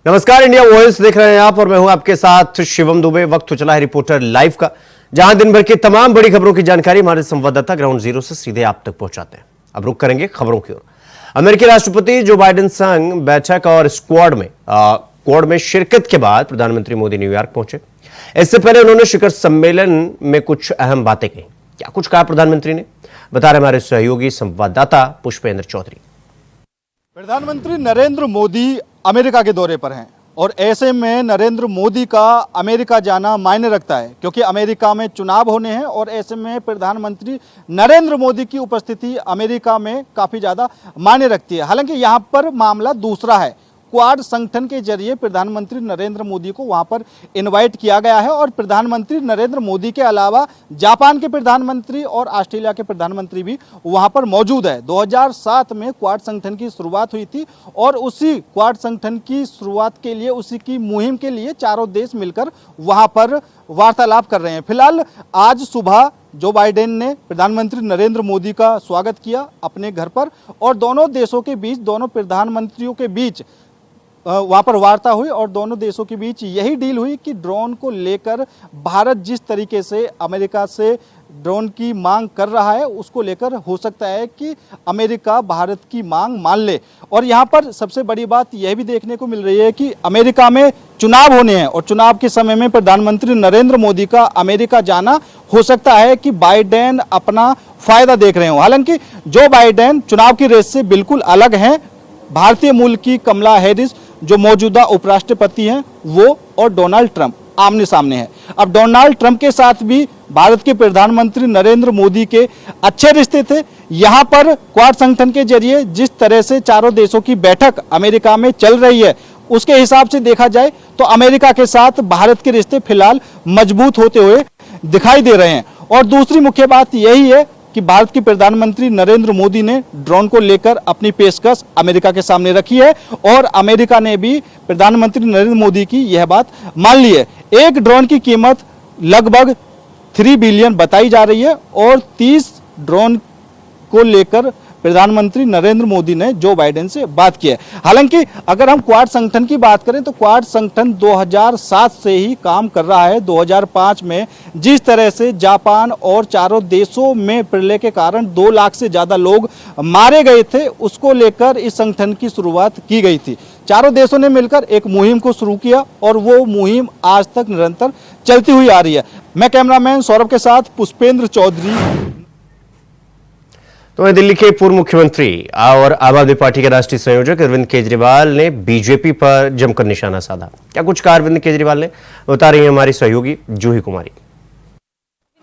नमस्कार, India voice देख रहे हैं आप और मैं हूं आपके साथ शिवम दुबे। वक्त हो चला है रिपोर्टर लाइव का, जहां दिन भर की तमाम बड़ी खबरों की जानकारी हमारे संवाददाता ग्राउंड जीरो से सीधे आप तक पहुंचाते हैं। अब रुक करेंगे खबरों की ओर। अमेरिकी राष्ट्रपति जो बाइडेन संग बैठक और क्वाड में शिरकत के बाद प्रधानमंत्री मोदी न्यूयॉर्क पहुंचे। इससे पहले उन्होंने शिखर सम्मेलन में कुछ अहम बातें कही। क्या कुछ कहा प्रधानमंत्री ने, बता रहे हमारे सहयोगी संवाददाता पुष्पेंद्र चौधरी। प्रधानमंत्री नरेंद्र मोदी अमेरिका के दौरे पर हैं और ऐसे में नरेंद्र मोदी का अमेरिका जाना मायने रखता है, क्योंकि अमेरिका में चुनाव होने हैं और ऐसे में प्रधानमंत्री नरेंद्र मोदी की उपस्थिति अमेरिका में काफ़ी ज़्यादा मायने रखती है। हालांकि यहाँ पर मामला दूसरा है। क्वाड संगठन के जरिए प्रधानमंत्री नरेंद्र मोदी को वहां पर इनवाइट किया गया है और प्रधानमंत्री नरेंद्र मोदी के अलावा जापान के प्रधानमंत्री और ऑस्ट्रेलिया के प्रधानमंत्री भी वहां पर मौजूद है। 2007 में क्वाड संगठन की शुरुआत हुई थी और उसी क्वाड संगठन की शुरुआत के लिए, उसी की मुहिम के लिए चारों देश मिलकर वहां पर वार्तालाप कर रहे हैं। फिलहाल आज सुबह जो बाइडेन ने प्रधानमंत्री नरेंद्र मोदी का स्वागत किया अपने घर पर और दोनों देशों के बीच, दोनों प्रधानमंत्रियों के बीच वहाँ पर वार्ता हुई और दोनों देशों के बीच यही डील हुई कि ड्रोन को लेकर भारत जिस तरीके से अमेरिका से ड्रोन की मांग कर रहा है, उसको लेकर हो सकता है कि अमेरिका भारत की मांग मान ले। और यहाँ पर सबसे बड़ी बात यह भी देखने को मिल रही है कि अमेरिका में चुनाव होने हैं और चुनाव के समय में प्रधानमंत्री नरेंद्र मोदी का अमेरिका जाना हो सकता है कि बाइडेन अपना फायदा देख रहे हो। हालांकि जो बाइडेन चुनाव की रेस से बिल्कुल अलग हैं। भारतीय मूल की कमला हैरिस जो मौजूदा उपराष्ट्रपति हैं, वो और डोनाल्ड ट्रंप आमने सामने हैं। अब डोनाल्ड ट्रंप के साथ भी भारत के प्रधानमंत्री नरेंद्र मोदी के अच्छे रिश्ते थे। यहाँ पर क्वाड संगठन के जरिए जिस तरह से चारों देशों की बैठक अमेरिका में चल रही है, उसके हिसाब से देखा जाए तो अमेरिका के साथ भारत के रिश्ते फिलहाल मजबूत होते हुए दिखाई दे रहे हैं। और दूसरी मुख्य बात यही है कि भारत के प्रधानमंत्री नरेंद्र मोदी ने ड्रोन को लेकर अपनी पेशकश अमेरिका के सामने रखी है और अमेरिका ने भी प्रधानमंत्री नरेंद्र मोदी की यह बात मान ली है। एक ड्रोन की कीमत लगभग 3 बिलियन बताई जा रही है और 30 ड्रोन को लेकर प्रधानमंत्री नरेंद्र मोदी ने जो बाइडेन से बात की है। हालांकि अगर हम क्वाड संगठन की बात करें तो क्वाड संगठन 2007 से ही काम कर रहा है। 2005 में जिस तरह से जापान और चारों देशों में प्रलय के कारण 2 लाख से ज़्यादा लोग मारे गए थे, उसको लेकर इस संगठन की शुरुआत की गई थी। चारों देशों ने मिलकर एक मुहिम को शुरू किया और वो मुहिम आज तक निरंतर चलती हुई आ रही है। मैं कैमरामैन सौरभ के साथ पुष्पेंद्र चौधरी। तो दिल्ली के पूर्व मुख्यमंत्री और आम आदमी पार्टी के राष्ट्रीय संयोजक अरविंद केजरीवाल ने बीजेपी पर जमकर निशाना साधा। क्या कुछ कहा अरविंद केजरीवाल ने, बता रही है हमारी सहयोगी जूही कुमारी।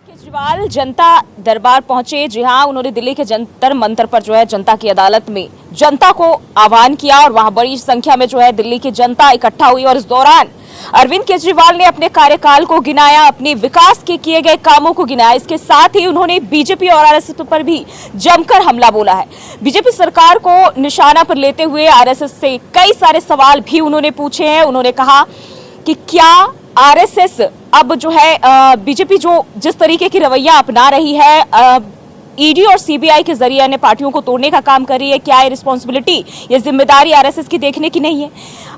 केजरीवाल जनता दरबार पहुंचे। जी हां, उन्होंने दिल्ली के जंतर मंतर पर जो है जनता की अदालत में जनता को आह्वान किया और वहां बड़ी संख्या में जो है दिल्ली की जनता इकट्ठा हुई और इस दौरान अरविंद केजरीवाल ने अपने कार्यकाल को गिनाया, अपने विकास के किए गए कामों को गिनाया। इसके साथ ही उन्होंने बीजेपी और आरएसएस पर भी जमकर हमला बोला है। बीजेपी सरकार को निशाना पर लेते हुए आरएसएस से कई सारे सवाल भी उन्होंने पूछे हैं। उन्होंने कहा कि क्या आरएसएस अब जो है बीजेपी जो जिस तरीके की रवैया अपना रही है, ईडी और सीबीआई के जरिए अन्य पार्टियों को तोड़ने का काम कर रही है, क्या ये रिस्पॉन्सिबिलिटी, ये जिम्मेदारी आरएसएस की देखने की नहीं है?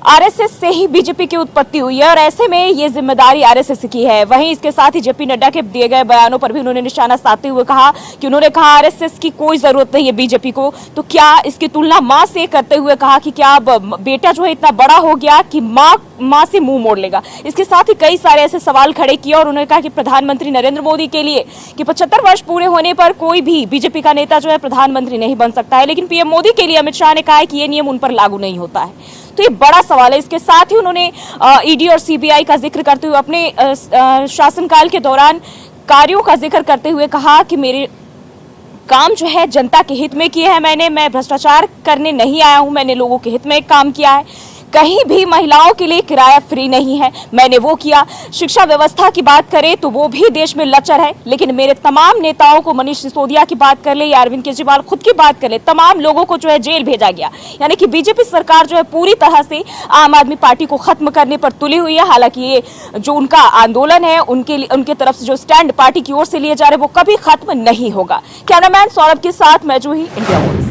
आरएसएस से ही बीजेपी की उत्पत्ति हुई है और ऐसे में ये जिम्मेदारी आरएसएस की है। वहीं इसके साथ ही जेपी नड्डा के दिए गए बयानों पर भी उन्होंने निशाना साधते हुए कहा कि उन्होंने कहा आरएसएस की कोई जरूरत नहीं है बीजेपी को, तो क्या इसकी तुलना मां से करते हुए कहा कि क्या अब बेटा जो है इतना बड़ा हो गया कि मां से मुंह मोड़ लेगा। इसके साथ ही कई सारे ऐसे सवाल खड़े किए और उन्होंने कहा कि प्रधानमंत्री नरेंद्र मोदी के लिए कि 75 वर्ष पूरे होने पर कोई भी बीजेपी का नेता जो है प्रधानमंत्री नहीं बन सकता है, लेकिन पीएम मोदी के लिए अमित शाह ने कहा है कि ये नियम उन पर लागू नहीं होता है। तो ये बड़ा सवाल है। इसके साथ ही उन्होंने ईडी और सीबीआई का जिक्र करते हुए अपने शासनकाल के दौरान कार्यों का जिक्र करते हुए कहा कि मेरे काम जो है जनता के हित में किए हैं, मैं भ्रष्टाचार करने नहीं आया हूं, मैंने लोगों के हित में काम किया है। कहीं भी महिलाओं के लिए किराया फ्री नहीं है, मैंने वो किया। शिक्षा व्यवस्था की बात करें तो वो भी देश में लचर है, लेकिन मेरे तमाम नेताओं को, मनीष सिसोदिया की बात कर ले या अरविंद केजरीवाल खुद की बात कर ले, तमाम लोगों को जो है जेल भेजा गया। यानी कि बीजेपी सरकार जो है पूरी तरह से आम आदमी पार्टी को खत्म करने पर तुली हुई है। हालांकि ये जो उनका आंदोलन है, उनके तरफ से जो स्टैंड पार्टी की ओर से लिए जा रहे वो कभी खत्म नहीं होगा। कैमरामैन सौरभ के साथ मैं जूही, इंडिया वॉइस।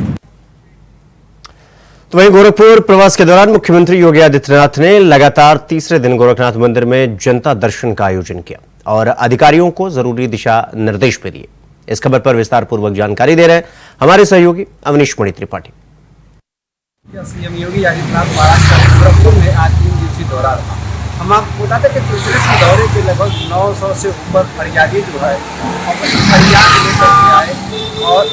तो वहीं गोरखपुर प्रवास के दौरान मुख्यमंत्री योगी आदित्यनाथ ने लगातार तीसरे दिन गोरखनाथ मंदिर में जनता दर्शन का आयोजन किया और अधिकारियों को जरूरी दिशा निर्देश भी दिए। इस खबर पर विस्तार पूर्वक जानकारी दे रहे हैं हमारे सहयोगी अवनीश मणि त्रिपाठी। सीएम योगी आदित्यनाथ महाराष्ट्र के गोरखपुर में आज 3 दिवसीय दौरा रहा। हम आपको बताते कि तीसरे के दौरे के लगभग 900 से ऊपर फरियादी जो है अपनी फरियाद लेकर के आए और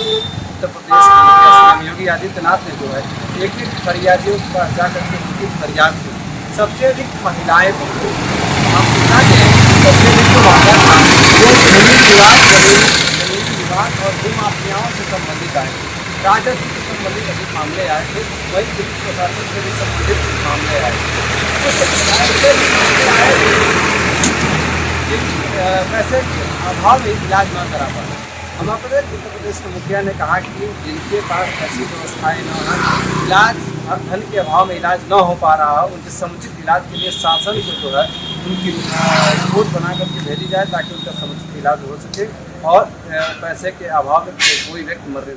उत्तर प्रदेश के सीएम योगी आदित्यनाथ ने जो है एक फरियादियों के पास जाकर के उनकी फरियाद की। सबसे अधिक महिलाएं पहुंचे। हम बताते हैं सबसे अधिक जो मामला था वो भूमि विवाद और भूमाफियाओं से संबंधित आए, राजस्व से संबंधित अधिक मामले आए थे। वही पुलिस प्रशासन से भी संबंधित मामले आए पैसे के अभाव में इलाज न करा पाए। हम अपने उत्तर प्रदेश के मुखिया ने कहा कि जिनके पास ऐसी व्यवस्थाएं न हैं, इलाज धन के अभाव में इलाज न हो पा रहा है, उनके समुचित इलाज के लिए शासन को जो है उनकी रिपोर्ट बना करके भेजी जाए ताकि उनका समुचित इलाज हो सके और पैसे के अभाव में कोई व्यक्ति मरने न।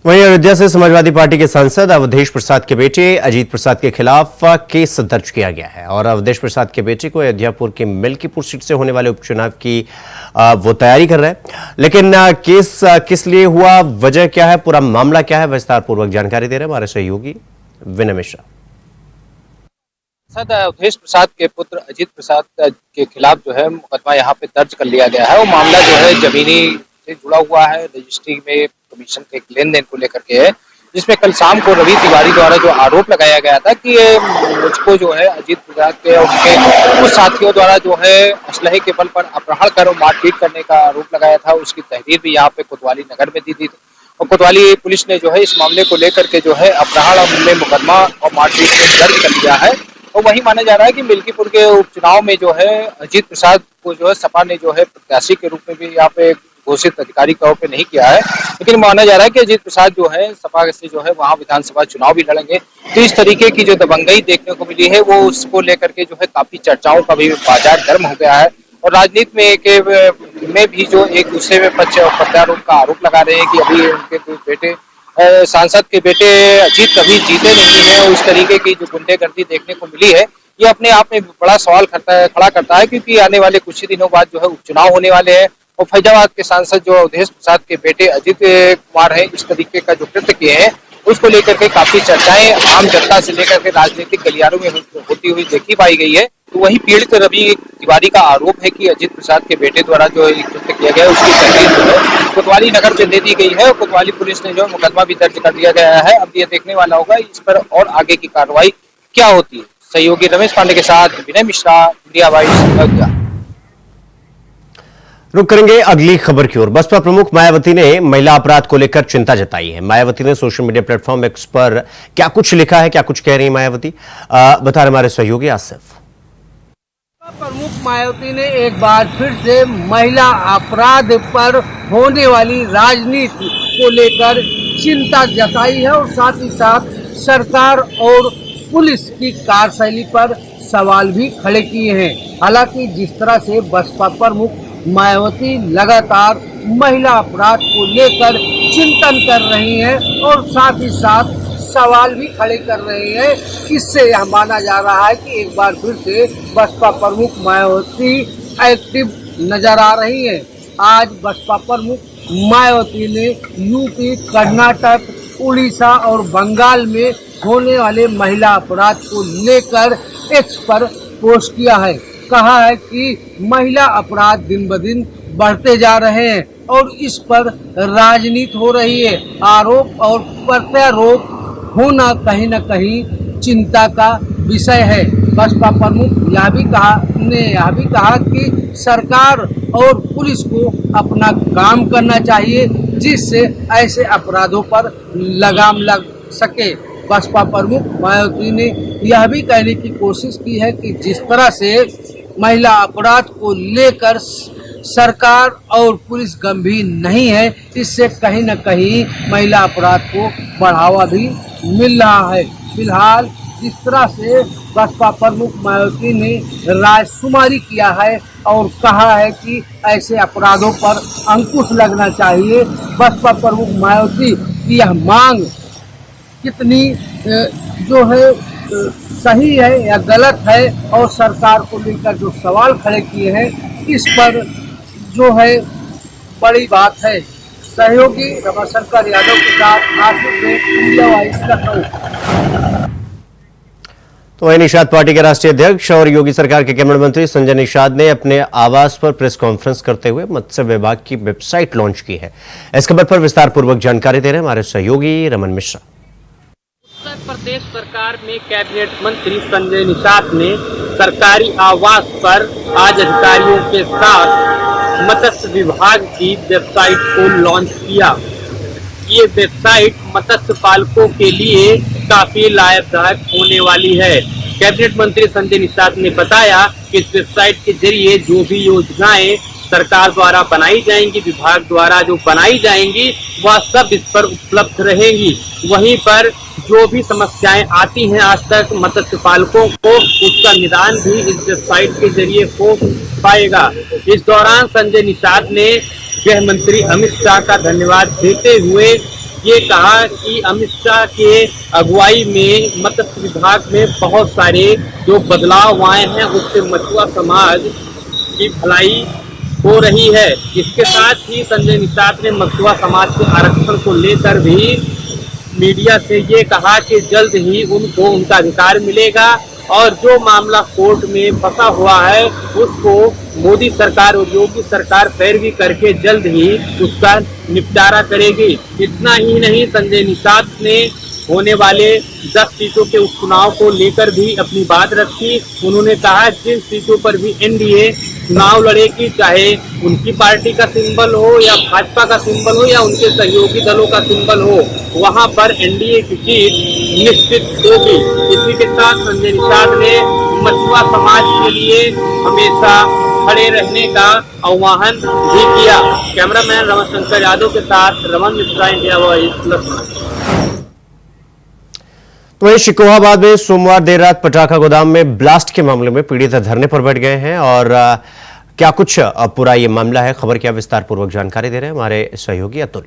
वहीं अयोध्या से समाजवादी पार्टी के सांसद अवधेश प्रसाद के बेटे अजीत प्रसाद के खिलाफ केस दर्ज किया गया है और अवधेश प्रसाद के बेटे को अयोध्यापुर के मिल्कीपुर सीट से होने वाले उपचुनाव की वो तैयारी कर रहे हैं। लेकिन केस किस लिए हुआ, वजह क्या है, पूरा मामला क्या है, विस्तार पूर्वक जानकारी दे रहे हैं हमारे सहयोगी विनय मिश्रा। अवधेश प्रसाद के पुत्र अजीत प्रसाद के खिलाफ जो है मुकदमा यहाँ पे दर्ज कर लिया गया है। वो मामला जो है जमीनी से जुड़ा हुआ है, रजिस्ट्री में कमीशन के लेन देन को लेकर के है, जिसमें कल शाम को रवि तिवारी द्वारा जो आरोप लगाया गया था कि मुझको जो है अजीत प्रसाद के और उनके कुछ साथियों द्वारा जो है असलहे के बल पर अपहरण कर मारपीट करने का आरोप लगाया था। उसकी तहरीर भी यहाँ पे कोतवाली नगर में दी थी और कोतवाली पुलिस ने जो है इस मामले को लेकर के जो है अपहरण में मुकदमा और मारपीट में दर्ज कर लिया है। और वही माना जा रहा है कि मिल्कीपुर के उपचुनाव में जो है अजीत प्रसाद को जो है सपा ने जो है प्रत्याशी के रूप में भी यहाँ पे घोषित अधिकारी तौर पे नहीं किया है, लेकिन माना जा रहा है कि अजीत प्रसाद जो है सपा से जो है वहां विधानसभा चुनाव भी लड़ेंगे। तो इस तरीके की जो दबंगई देखने को मिली है वो उसको लेकर के जो है काफी चर्चाओं का भी बाजार गर्म हो गया है और राजनीति में भी जो एक दूसरे में पक्ष और प्रत्यारोप का आरोप लगा रहे हैं कि अभी उनके बेटे सांसद के बेटे अजीत कभी जीते नहीं है। उस तरीके की जो गुंडेगर्दी देखने को मिली है ये अपने आप में बड़ा सवाल खड़ा करता है, क्योंकि आने वाले कुछ ही दिनों बाद जो है उपचुनाव होने वाले हैं और फैजाबाद के सांसद जो अवधेश प्रसाद के बेटे अजीत कुमार हैं इस तरीके का जो कृत्य किए हैं उसको लेकर के काफी चर्चाएं आम जनता से लेकर के राजनीतिक गलियारों में होती हुई देखी पाई गई है। तो वही पीड़ित रवि तिवारी का आरोप है कि अजीत प्रसाद के बेटे द्वारा जो कृत्य किया गया उसकी तहरीर जो है कोतवाली नगर से दे दी गई है और कोतवाली पुलिस ने जो मुकदमा भी दर्ज कर दिया गया है। अब ये देखने वाला होगा इस पर और आगे की कार्रवाई क्या होती है। सहयोगी रमेश पांडे के साथ विनय मिश्रा, इंडिया वाइज, अयोध्या। रुक करेंगे अगली खबर की ओर। बसपा प्रमुख मायावती ने महिला अपराध को लेकर चिंता जताई है। मायावती ने सोशल मीडिया प्लेटफॉर्म एक्स पर क्या कुछ लिखा है, क्या कुछ कह रही है मायावती, बता रहे हमारे सहयोगी आसिफ। प्रमुख मायावती ने एक बार फिर से महिला अपराध पर होने वाली राजनीति को लेकर चिंता जताई है और साथ ही साथ सरकार और पुलिस की कार्यशैली पर सवाल भी खड़े किए हैं। हालांकि जिस तरह से बसपा प्रमुख मायावती लगातार महिला अपराध को लेकर चिंतन कर रही हैं और साथ ही साथ सवाल भी खड़े कर रही हैं, इससे यह माना जा रहा है कि एक बार फिर से बसपा प्रमुख मायावती एक्टिव नजर आ रही हैं। आज बसपा प्रमुख मायावती ने यूपी, कर्नाटक, उड़ीसा और बंगाल में होने वाले महिला अपराध को लेकर एक्स पर पोस्ट किया है। कहा है कि महिला अपराध दिन ब दिन बढ़ते जा रहे हैं और इस पर राजनीति हो रही है। आरोप और प्रत्यारोप होना कहीं न कहीं चिंता का विषय है। बसपा प्रमुख यह भी कहा कि सरकार और पुलिस को अपना काम करना चाहिए जिससे ऐसे अपराधों पर लगाम लग सके। बसपा प्रमुख मायावती ने यह भी कहने की कोशिश की है कि जिस तरह से महिला अपराध को लेकर सरकार और पुलिस गंभीर नहीं है, इससे कहीं न कहीं महिला अपराध को बढ़ावा भी मिल रहा है। फिलहाल जिस तरह से बसपा प्रमुख मायावती ने राजकुमारी किया है और कहा है कि ऐसे अपराधों पर अंकुश लगना चाहिए। बसपा प्रमुख मायावती की यह मांग कितनी जो है सही है या गलत है और सरकार को लेकर जो सवाल खड़े किए हैं इस पर जो है बड़ी बात है। सहयोगी रमाशंकर यादव के साथ आसिफ शेख, इंडिया वॉइस लखनऊ। तो वही निषाद पार्टी के राष्ट्रीय अध्यक्ष और योगी सरकार के कैबिनेट मंत्री संजय निषाद ने अपने आवास पर प्रेस कॉन्फ्रेंस करते हुए मत्स्य विभाग की वेबसाइट लॉन्च की है। इस खबर पर विस्तार पूर्वक जानकारी दे रहे हैं हमारे सहयोगी रमन मिश्रा। उत्तर प्रदेश सरकार में कैबिनेट मंत्री संजय निषाद ने सरकारी आवास पर आज अधिकारियों के साथ मत्स्य विभाग की वेबसाइट को लॉन्च किया। ये वेबसाइट मत्स्य पालकों के लिए काफी लाभदायक होने वाली है। कैबिनेट मंत्री संजय निषाद ने बताया कि इस वेबसाइट के जरिए जो भी योजनाएं सरकार द्वारा बनाई जाएंगी, विभाग द्वारा जो बनाई जाएंगी, वह सब इस पर उपलब्ध रहेंगी। वहीं पर जो भी समस्याएं आती हैं आज तक मत्स्य पालकों को, उसका निदान भी इस वेबसाइट के जरिए हो पाएगा। इस दौरान संजय निषाद ने गृह मंत्री अमित शाह का धन्यवाद देते हुए ये कहा कि अमित शाह के अगुवाई में मत्स्य विभाग में बहुत सारे जो बदलाव आए हैं उससे मछुआ समाज की भलाई हो रही है। इसके साथ ही संजय निषाद ने मछुआ समाज के आरक्षण को लेकर भी मीडिया से ये कहा कि जल्द ही उनको उनका अधिकार मिलेगा और जो मामला कोर्ट में फंसा हुआ है उसको मोदी सरकार और योगी सरकार पैरवी करके जल्द ही उसका निपटारा करेगी। इतना ही नहीं, संजय निषाद ने होने वाले 10 सीटों के उपचुनाव को लेकर भी अपनी बात रखी। उन्होंने कहा जिन सीटों पर भी एनडीए चुनाव लड़ेगी, चाहे उनकी पार्टी का सिंबल हो या भाजपा का सिंबल हो या उनके सहयोगी दलों का सिंबल हो, वहां पर एनडीए की जीत निश्चित होगी। इसी के साथ संजय निषाद ने मछुआ समाज के लिए हमेशा खड़े रहने का आह्वान भी किया। कैमरामैन रमाशंकर यादव के साथ रमन मिश्रा, इंडिया वॉइस लखनऊ। तो वही शिकोहाबाद में सोमवार देर रात पटाखा गोदाम में ब्लास्ट के मामले में पीड़ित धरने पर बैठ गए हैं और क्या कुछ पूरा ये मामला है, खबर क्या विस्तार पूर्वक जानकारी दे रहे हैं हमारे सहयोगी अतुल।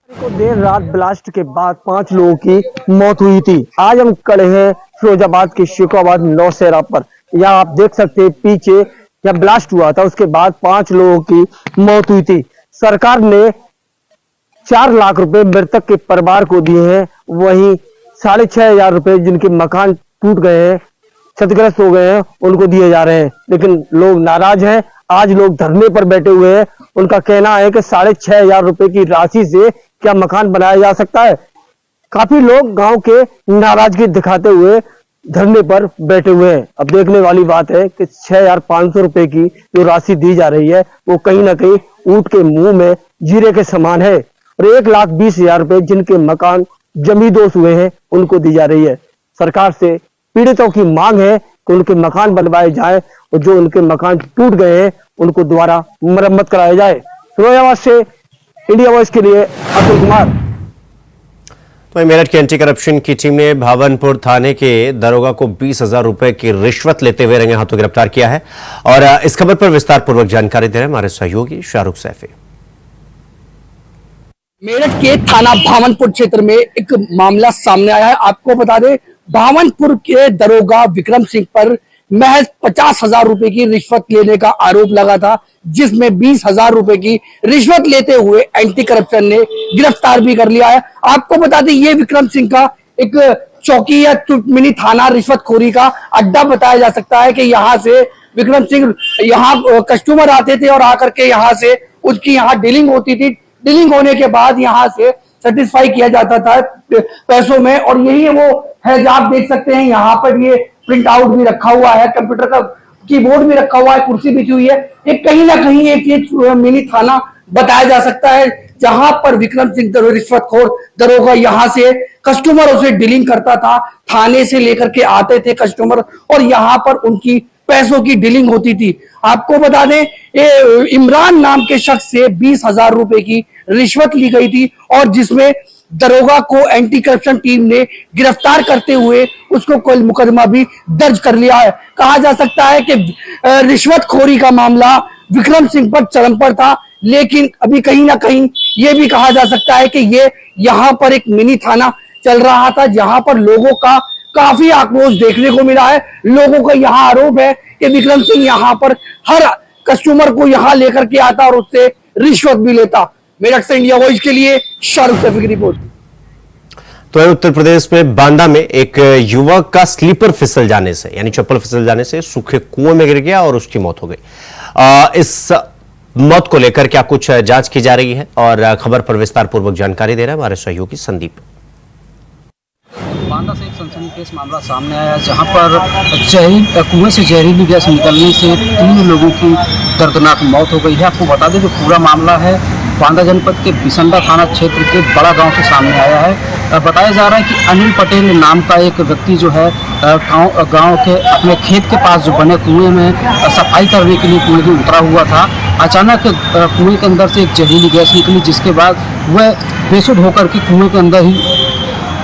को देर रात ब्लास्ट के बाद 5 लोगों की मौत हुई थी। आज हम खड़े हैं फिरोजाबाद के शिकोहाबाद नौशेरा पर। यहाँ आप देख सकते हैं पीछे जब ब्लास्ट हुआ था उसके बाद 5 लोगों की मौत हुई थी। सरकार ने 4 लाख रुपए मृतक के परिवार को दिए हैं, वहीं 6,500 रुपए जिनके मकान टूट गए हैं, क्षतिग्रस्त हो गए हैं, उनको दिए जा रहे हैं। लेकिन लोग नाराज हैं। आज लोग धरने पर बैठे हुए हैं। उनका कहना है कि 6,500 रुपए की राशि से क्या मकान बनाया जा सकता है। काफी लोग गांव के नाराजगी दिखाते हुए धरने पर बैठे हुए हैं। अब देखने वाली बात है कि 6,500 रुपए की जो राशि दी जा रही है वो कहीं ना कहीं ऊंट के मुंह में जीरे के समान है और 1,20,000 रुपए जिनके मकान जमींदोज हुए हैं उनको दी जा रही है। सरकार से पीड़ितों की मांग है कि उनके मकान बनवाए जाए और जो उनके मकान टूट गए हैं उनको दोबारा मरम्मत कराया जाए। फिरोजाबाद से इंडिया वॉइस के लिए अतुल कुमार। तो मेरठ की एंटी करप्शन की टीम ने भावनपुर थाने के दरोगा को 20,000 रुपए की रिश्वत लेते हुए रंगे हाथों गिरफ्तार किया है और इस खबर पर विस्तार पूर्वक जानकारी दे रहे हैं हमारे सहयोगी शाहरुख सैफी। मेरठ के थाना भावनपुर क्षेत्र में एक मामला सामने आया है। आपको बता दें, भावनपुर के दरोगा विक्रम सिंह पर महज 50,000 रुपए की रिश्वत लेने का आरोप लगा था, जिसमें 20,000 रुपए की रिश्वत लेते हुए एंटी करप्शन ने गिरफ्तार भी कर लिया है। आपको बता दें, ये विक्रम सिंह का एक चौकी या मिनी थाना रिश्वतखोरी का अड्डा बताया जा सकता है कि यहाँ से विक्रम सिंह यहाँ कस्टमर आते थे और आकर के यहाँ से उसकी यहाँ डीलिंग होती थी। डीलिंग होने के बाद यहाँ से सेटिस्फाई किया जाता था पैसों में। और यही वो है जो आप देख सकते हैं, यहाँ पर ये प्रिंट आउट भी रखा हुआ है, कंप्यूटर का कीबोर्ड भी रखा हुआ है, कुर्सी बिछी हुई है। एक कहीं ना कहीं एक ये मिनी थाना बताया जा सकता है, जहां पर विक्रम सिंह रिश्वतखोर दरोगा यहाँ से कस्टमरों से डीलिंग करता था। थाने से लेकर के आते थे कस्टमर और यहाँ पर उनकी पैसों की डीलिंग होती थी। आपको बता दें, ये इमरान नाम के शख्स से 20,000 रुपए की रिश्वत ली गई थी और जिसमें दरोगा को एंटी करप्शन टीम ने गिरफ्तार करते हुए उसको कोई मुकदमा भी दर्ज कर लिया है। कहा जा सकता है कि रिश्वतखोरी का मामला विक्रम सिंह पर चरम पर था, लेकिन अभी कहीं ना कहीं ये भी कहा जा सकता है कि ये यहाँ पर एक मिनी थाना चल रहा था, जहां पर लोगों का काफी आक्रोश देखने को मिला है। लोगों का यहाँ आरोप है कि विक्रम सिंह यहाँ पर हर कस्टमर को यहाँ लेकर के आता और उससे रिश्वत भी लेता। मेरठ से इंडिया वॉइस के लिए शाहरुख सैफी की रिपोर्ट। तो उत्तर प्रदेश में बांदा में एक युवक का स्लीपर फिसल जाने से, यानी चप्पल फिसल जाने से सूखे कुएं में गिर गया और उसकी मौत हो गई। इस मौत को लेकर क्या कुछ जांच की जा रही है और खबर पर विस्तार पूर्वक जानकारी दे रहे हैं हमारे सहयोगी संदीप। बांदा से एक सनसनीखेज मामला सामने आया, जहां पर कुएं से जहरीली गैस निकलने से 3 लोगों की दर्दनाक मौत हो गई है। आपको बता दें जो पूरा मामला है बांदा जनपद के बिसंडा थाना क्षेत्र के बड़ा गांव से सामने आया है। बताया जा रहा है कि अनिल पटेल नाम का एक व्यक्ति जो है गांव के अपने खेत के पास जो बने कुएं में सफाई करने के लिए कुएं में उतरा हुआ था। अचानक कुएं के अंदर से एक जहरीली गैस निकली, जिसके बाद वह बेसुध होकर के कुएं के अंदर ही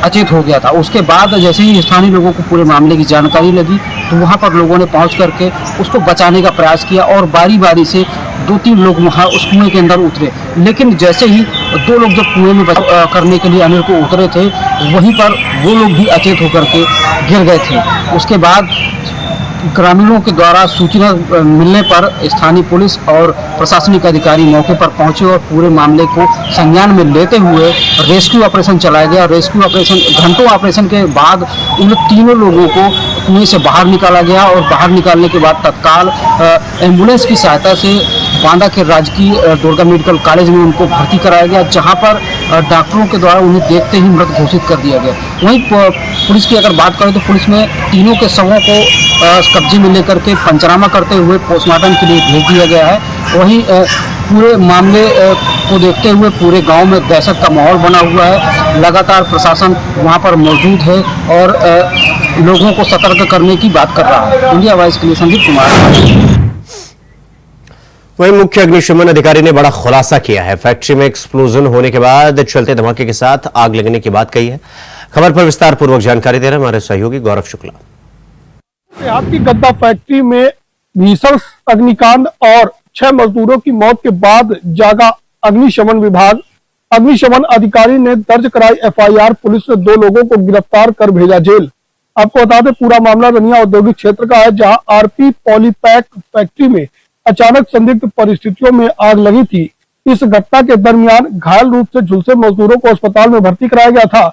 अचेत हो गया था। उसके बाद जैसे ही स्थानीय लोगों को पूरे मामले की जानकारी लगी तो वहां पर लोगों ने पहुंच करके उसको बचाने का प्रयास किया और बारी बारी से 2-3 लोग वहां उस कुएं के अंदर उतरे, लेकिन जैसे ही 2 लोग जब कुएं में बचाव करने के लिए अनिल को उतरे थे, वहीं पर वो लोग भी अचेत होकर के गिर गए थे। उसके बाद ग्रामीणों के द्वारा सूचना मिलने पर स्थानीय पुलिस और प्रशासनिक अधिकारी मौके पर पहुंचे और पूरे मामले को संज्ञान में लेते हुए रेस्क्यू ऑपरेशन चलाया गया। रेस्क्यू ऑपरेशन घंटों ऑपरेशन के बाद उन 3 लोगों को कुएं से बाहर निकाला गया और बाहर निकालने के बाद तत्काल एम्बुलेंस की सहायता से बांदा के राजकीय दुर्गा मेडिकल कॉलेज में उनको भर्ती कराया गया, जहां पर डॉक्टरों के द्वारा उन्हें देखते ही मृत घोषित कर दिया गया। वहीं पुलिस की अगर बात करें तो पुलिस ने तीनों के शवों को कब्जे में लेकर के पंचनामा करते हुए पोस्टमार्टम के लिए भेज दिया गया है। वहीं पूरे मामले को देखते हुए पूरे गांव में दहशत का माहौल बना हुआ है। लगातार प्रशासन वहां पर मौजूद है और लोगों को सतर्क करने की बात कर रहा है। इंडिया वॉइस के लिए संदीप कुमार। वहीं मुख्य अग्निशमन अधिकारी ने बड़ा खुलासा किया है। फैक्ट्री में एक्सप्लोजन होने के बाद चलते धमाके के साथ आग लगने की बात कही है। खबर पर विस्तार पूर्वक जानकारी दे रहे हैं हमारे सहयोगी गौरव शुक्ला। बिहार की गद्दा फैक्ट्री में भीषण अग्निकांड और 6 मजदूरों की मौत के बाद जागा अग्निशमन विभाग। अग्निशमन अधिकारी ने दर्ज कराई एफआईआर। पुलिस ने 2 लोगों को गिरफ्तार कर भेजा जेल। आपको बता दें पूरा मामला रनिया औद्योगिक क्षेत्र का है, जहां आरपी पॉलीपैक फैक्ट्री में अचानक संदिग्ध परिस्थितियों में आग लगी थी। इस घटना के दरमियान घायल रूप से झुलसे मजदूरों को अस्पताल में भर्ती कराया गया था,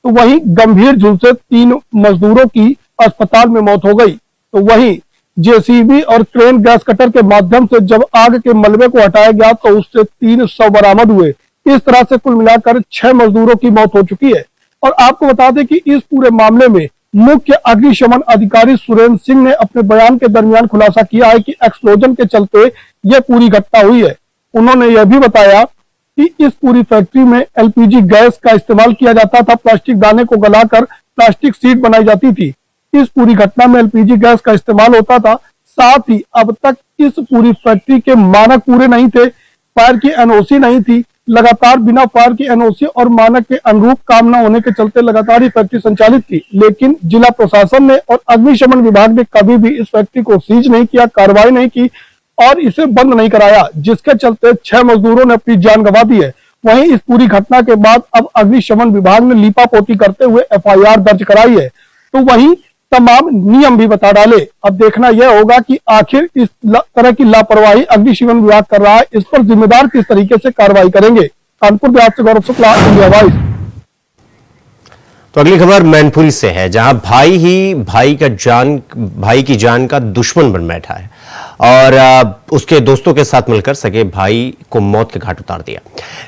तो वहीं गंभीर झुलसे 3 मजदूरों की अस्पताल में मौत हो गई। तो वहीं जेसीबी और क्रेन गैस कटर के माध्यम से जब आग के मलबे को हटाया गया तो उससे 3 शव बरामद हुए। इस तरह से कुल मिलाकर 6 मजदूरों की मौत हो चुकी है। और आपको बता दें कि इस पूरे मामले में मुख्य अग्निशमन अधिकारी सुरेंद्र सिंह ने अपने बयान के दरमियान खुलासा किया है कि एक्सप्लोजन के चलते यह पूरी घटना हुई है। उन्होंने यह भी बताया कि इस पूरी फैक्ट्री में एलपीजी गैस का इस्तेमाल किया जाता था। प्लास्टिक दाने को गलाकर प्लास्टिक शीट बनाई जाती थी। इस पूरी घटना में एलपीजी गैस का इस्तेमाल होता था। साथ ही अब तक इस पूरी फैक्ट्री के मानक पूरे नहीं थे। फायर की एनओसी नहीं थी। लगातार बिना फायर की एनओसी और मानक के अनुरूप काम न होने के चलते लगातार ही फैक्ट्री संचालित थी। लेकिन जिला प्रशासन ने और अग्निशमन विभाग ने कभी भी इस फैक्ट्री को सीज नहीं किया, कार्रवाई नहीं की और इसे बंद नहीं कराया, जिसके चलते 6 मजदूरों ने अपनी जान गंवा दी है। वहीं इस पूरी घटना के बाद अब अग्निशमन विभाग ने लीपापोती करते हुए एफआईआर दर्ज कराई है, तो वहीं तमाम नियम भी बता डाले। अब देखना यह होगा कि आखिर इस तरह की लापरवाही अग्निशमन विभाग कर रहा है, इस पर जिम्मेदार किस तरीके से कार्रवाई करेंगे। कानपुर बिहार से गौरव शुक्ला, इंडिया वॉइस। तो अगली खबर मैनपुरी से है, जहां भाई ही भाई की जान का दुश्मन बन बैठा है और उसके दोस्तों के साथ मिलकर सगे भाई को मौत के घाट उतार दिया।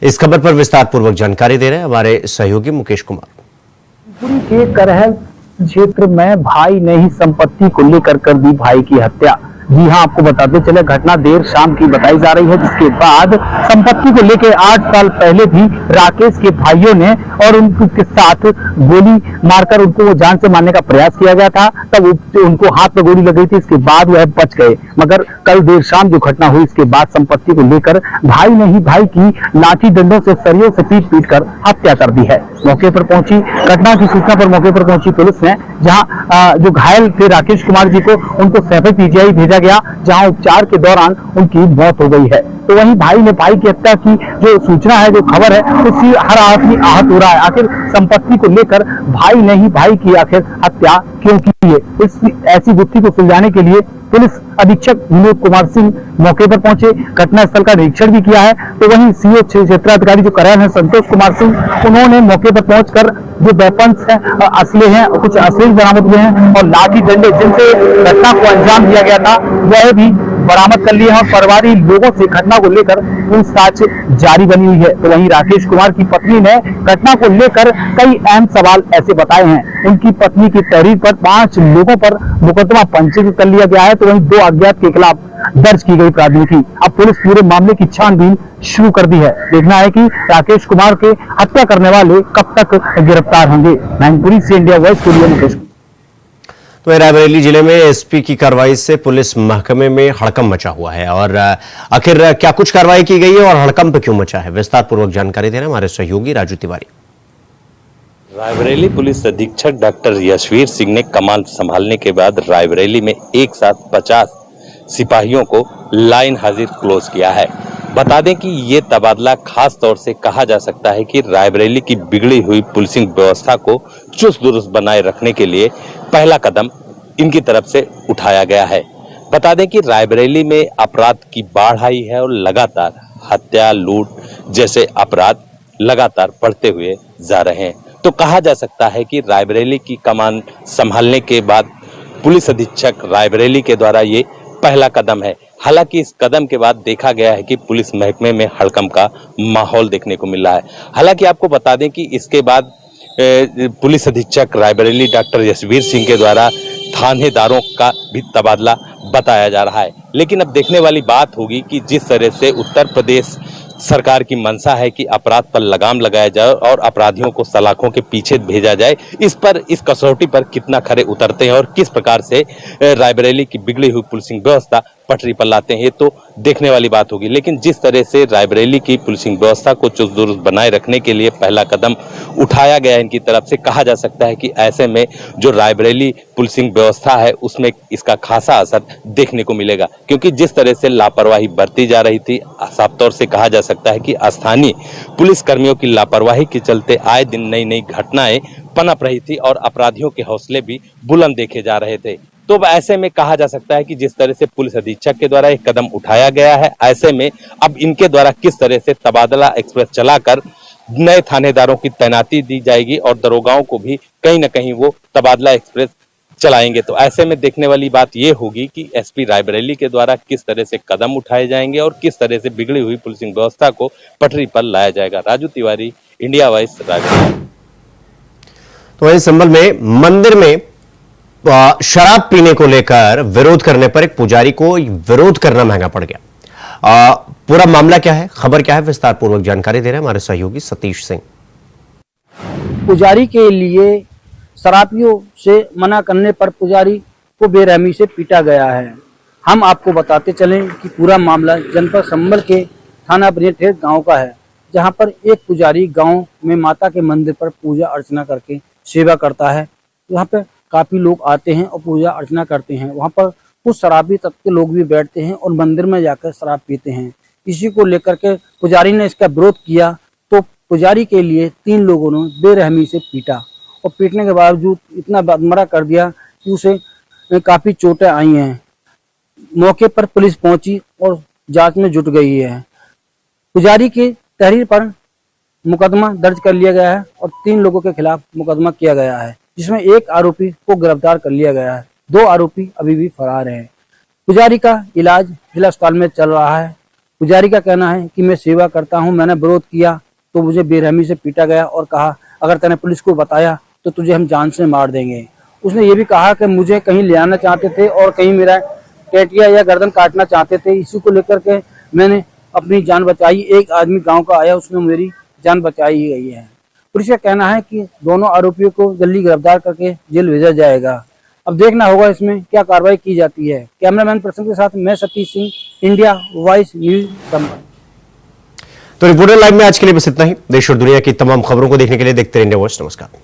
इस खबर पर विस्तार पूर्वक जानकारी दे रहे हैं हमारे सहयोगी मुकेश कुमार। मैनपुरी के करहल क्षेत्र में भाई ने ही संपत्ति को लेकर कर दी भाई की हत्या। जी हाँ, आपको बताते चले घटना देर शाम की बताई जा रही है, जिसके बाद संपत्ति को लेकर 8 साल पहले भी राकेश के भाइयों ने और उनके साथ गोली मारकर उनको वो जान से मारने का प्रयास किया गया था। तब उनको हाथ में गोली लग गई थी, इसके बाद वह बच गए। मगर कल देर शाम जो घटना हुई, इसके बाद संपत्ति को लेकर भाई ने ही भाई की लाठी डंडों से सरियों से पीट कर हत्या कर दी है। मौके पर पहुंची घटना की सूचना पर मौके पर पहुंची पुलिस ने, जहां जो घायल थे राकेश कुमार जी को उनको सैफई पीजीआई भेजा गया, जहां उपचार के दौरान उनकी मौत हो गई है। तो वहीं भाई ने भाई की हत्या की जो सूचना है, जो खबर है, उससे हर आदमी आहत हो रहा है। आखिर संपत्ति को लेकर भाई ने ही भाई की आखिर हत्या क्यों की है, इस ऐसी गुत्थी को सुलझाने के लिए पुलिस अधीक्षक विनोद कुमार सिंह मौके पर पहुंचे, घटनास्थल का निरीक्षण भी किया है। तो वहीं सीओ क्षेत्राधिकारी जो कर रहे हैं संतोष कुमार सिंह, उन्होंने मौके पर पहुंचकर जो वेपन्स हैं, असले हैं, कुछ असले बरामद हुए हैं और लाठी डंडे जिनसे घटना को अंजाम दिया गया था वह भी बरामद कर लिए हैं और परिवारी लोगों से घटना को लेकर पूछताछ जारी बनी हुई है। तो वहीं राकेश कुमार की पत्नी ने घटना को लेकर कई अहम सवाल ऐसे बताए हैं। उनकी पत्नी की तहरीर पर 5 लोगों पर मुकदमा पंजीकृत कर लिया गया है। तो वहीं 2 अज्ञात के खिलाफ दर्ज की गई प्राथमिकी। अब पुलिस पूरे मामले की छानबीन शुरू कर दी है। देखना है कि राकेश कुमार के हत्या करने वाले कब तक गिरफ्तार होंगे। मैनपुरी से इंडिया वॉइस के लिए मुकेश। तो रायबरेली जिले में एसपी की कार्रवाई से पुलिस महकमे में हड़कंप मचा हुआ है और आखिर क्या कुछ कार्रवाई की गई है और हड़कंप क्यों मचा है, विस्तार पूर्वक जानकारी दे रहे हैं हमारे सहयोगी राजू तिवारी। रायबरेली पुलिस अधीक्षक डॉक्टर यशवीर सिंह ने कमान संभालने के बाद रायबरेली में एक साथ 50 सिपाहियों को लाइन हाजिर क्लोज किया है। बता दें कि ये तबादला खास तौर से कहा जा सकता है कि रायबरेली की बिगड़ी हुई पुलिसिंग व्यवस्था को चुस्त दुरुस्त बनाए रखने के लिए पहला कदम इनकी तरफ से उठाया गया है। बता दें कि रायबरेली में अपराध की बाढ़ आई है और लगातार हत्या, लूट जैसे अपराध लगातार बढ़ते हुए जा रहे हैं। तो कहा जा सकता है कि रायबरेली की कमान संभालने के बाद पुलिस अधीक्षक रायबरेली के द्वारा ये पहला कदम है। हालांकि इस कदम के बाद देखा गया है कि पुलिस महकमे में हड़कंप का माहौल देखने को मिल रहा है। हालांकि आपको बता दें कि इसके बाद पुलिस अधीक्षक रायबरेली डॉक्टर यशवीर सिंह के द्वारा थानेदारों का भी तबादला बताया जा रहा है। लेकिन अब देखने वाली बात होगी कि जिस तरह से उत्तर प्रदेश सरकार की मंशा है कि अपराध पर लगाम लगाया जाए और अपराधियों को सलाखों के पीछे भेजा जाए, इस कसौटी पर कितना खरे उतरते हैं और किस प्रकार से रायबरेली की बिगड़ी हुई पुलिसिंग व्यवस्था पटरी पर लाते हैं, ये तो देखने वाली बात होगी। लेकिन जिस तरह से रायबरेली की पुलिसिंग व्यवस्था को चुस्त दुरुस्त बनाए रखने के लिए पहला कदम उठाया गया है इनकी तरफ से, कहा जा सकता है कि ऐसे में जो रायबरेली पुलिसिंग व्यवस्था है उसमें इसका खासा असर देखने को मिलेगा। क्योंकि जिस तरह से लापरवाही बरती जा रही थी, साफ तौर से कहा जा सकता है कि स्थानीय पुलिस कर्मियों की लापरवाही के चलते आए दिन नई नई घटनाएं पनप रही थी और अपराधियों के हौसले भी बुलंद देखे जा रहे थे। तो ऐसे में कहा जा सकता है कि जिस तरह से पुलिस अधीक्षक के द्वारा एक कदम उठाया गया है, ऐसे में अब इनके द्वारा किस तरह से तबादला एक्सप्रेस चलाकर नए थानेदारों की तैनाती दी जाएगी और दरोगाओं को भी कहीं ना कहीं वो तबादला एक्सप्रेस चलाएंगे। तो ऐसे में देखने वाली बात ये होगी कि एसपी रायबरेली के द्वारा किस तरह से कदम उठाए जाएंगे और किस तरह से बिगड़ी हुई पुलिसिंग व्यवस्था को पटरी पर लाया जाएगा। Raju Tiwari, India voice, Raebareli. तो इस संबल में मंदिर में शराब पीने को लेकर विरोध करने पर एक पुजारी को विरोध करना महंगा पड़ गया। पूरा मामला क्या है, खबर क्या है, विस्तार पूर्वक जानकारी दे रहे हैं हमारे सहयोगी सतीश सिंह। पुजारी के लिए शराबियों से मना करने पर पुजारी को बेरहमी से पीटा गया है। हम आपको बताते चलें कि पूरा मामला जनपद संभल के थाना बनेठेर गांव का है, जहां पर एक पुजारी गांव में माता के मंदिर पर पूजा अर्चना करके सेवा करता है। यहाँ पे काफी लोग आते हैं और पूजा अर्चना करते हैं। वहाँ पर कुछ शराबी तत्व के लोग भी बैठते हैं और मंदिर में जाकर शराब पीते हैं। इसी को लेकर के पुजारी ने इसका विरोध किया तो पुजारी के लिए 3 लोगों ने बेरहमी से पीटा और पीटने के बावजूद इतना बदमरा कर दिया कि उसे काफी चोटें आई हैं। मौके पर पुलिस पहुंची और जांच में जुट गई है। पुजारी की तहरीर पर मुकदमा दर्ज कर लिया गया है और 3 लोगों के खिलाफ मुकदमा किया गया है, जिसमें एक आरोपी को गिरफ्तार कर लिया गया है। 2 आरोपी अभी भी फरार हैं। पुजारी का इलाज जिला अस्पताल में चल रहा है। पुजारी का कहना है कि मैं सेवा करता हूं, मैंने विरोध किया तो मुझे बेरहमी से पीटा गया और कहा अगर तूने पुलिस को बताया तो तुझे हम जान से मार देंगे। उसने ये भी कहा कि मुझे कहीं ले आना चाहते थे और कहीं मेरा टेटिया या गर्दन काटना चाहते थे। इसी को लेकर के मैंने अपनी जान बचाई। एक आदमी गांव का आया, उसने मेरी जान बचाई गई है। पुलिस का कहना है कि दोनों आरोपियों को जल्दी गिरफ्तार करके जेल भेजा जाएगा। अब देखना होगा इसमें क्या कार्रवाई की जाती है। कैमरामैन प्रसन्न के साथ मैं Satish Singh, India voice news संवाद। तो रिपोर्टर लाइव में आज के लिए बस इतना ही। देश और दुनिया की तमाम खबरों को देखने के लिए देखते रहिए इंडिया वॉइस। नमस्कार।